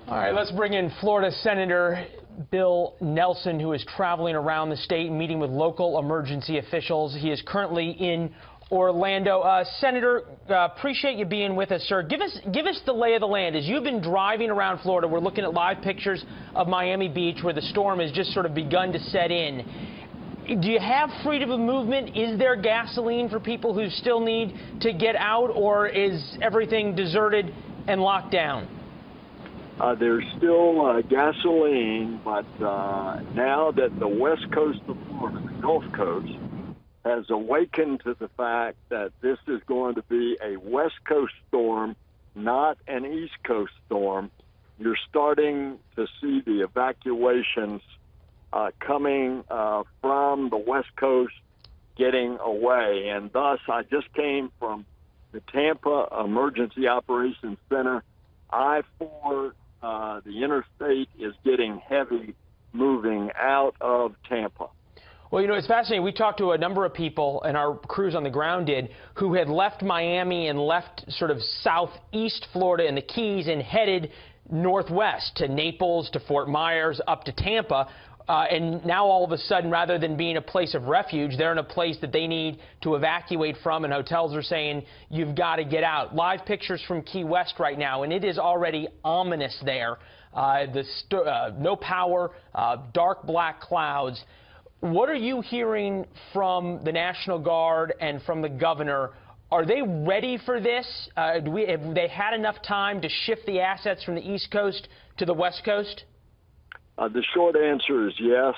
All right, let's bring in Florida Senator Bill Nelson, who is traveling around the state meeting with local emergency officials. He is currently in Orlando. Senator, appreciate you being with us, sir. Give us the lay of the land. As you've been driving around Florida, we're looking at live pictures of Miami Beach where the storm has just sort of begun to set in. Do you have freedom of movement? Is there gasoline for people who still need to get out, or is everything deserted and locked down? There's still gasoline, but now that the west coast of Florida, the Gulf Coast, has awakened to the fact that this is going to be a west coast storm, not an east coast storm, you're starting to see the evacuations coming from the west coast getting away. And thus, I just came from the Tampa Emergency Operations Center. I-4, the interstate is getting heavy moving out of Tampa. Well, you know, it's fascinating. We talked to a number of people, and our crews on the ground did, who had left Miami and left sort of southeast Florida and the Keys and headed northwest to Naples, to Fort Myers, up to Tampa. And now all of a sudden, rather than being a place of refuge, they're in a place that they need to evacuate from, and hotels are saying, you've got to get out. Live pictures from Key West right now, and it is already ominous there. No power, dark black clouds. What are you hearing from the National Guard and from the governor? Are they ready for this? Have they had enough time to shift the assets from the East Coast to the West Coast? The short answer is yes.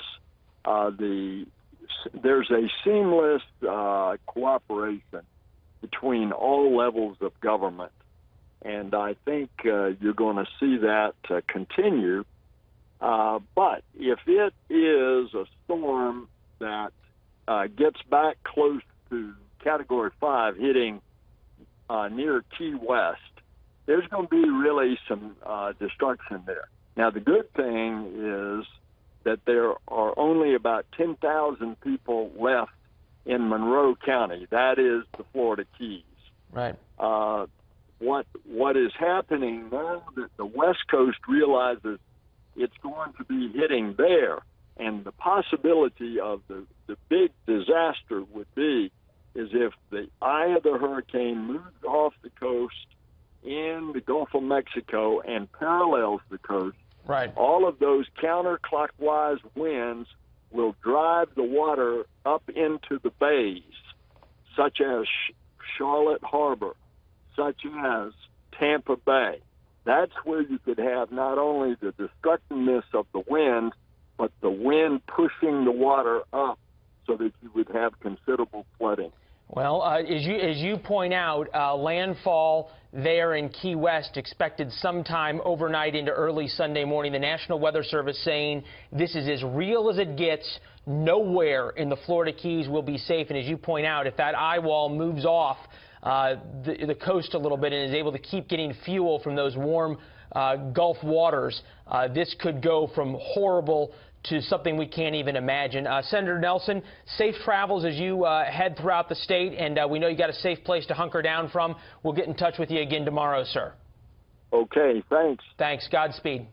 There's a seamless cooperation between all levels of government, and I think you're going to see that continue. But if it is a storm that gets back close to Category 5 hitting near Key West, there's going to be really some destruction there. Now, the good thing is that there are only about 10,000 people left in Monroe County. That is the Florida Keys. Right. What is happening now that the West Coast realizes it's going to be hitting there, and the possibility of the big disaster would be is if the eye of the hurricane moves off the coast in the Gulf of Mexico and parallels the coast. Right. All of those counterclockwise winds will drive the water up into the bays, such as Charlotte Harbor, such as Tampa Bay. That's where you could have not only the destructiveness of the wind, but the wind pushing the water up so that you would have considerable flooding. Well, as you point out, landfall there in Key West expected sometime overnight into early Sunday morning. The National Weather Service saying this is as real as it gets. Nowhere in the Florida Keys will be safe. And as you point out, if that eye wall moves off the coast a little bit and is able to keep getting fuel from those warm Gulf waters, this could go from horrible to something we can't even imagine. Senator Nelson, safe travels as you head throughout the state, and we know you got a safe place to hunker down from. We'll get in touch with you again tomorrow, sir. Okay, thanks. Thanks. Godspeed.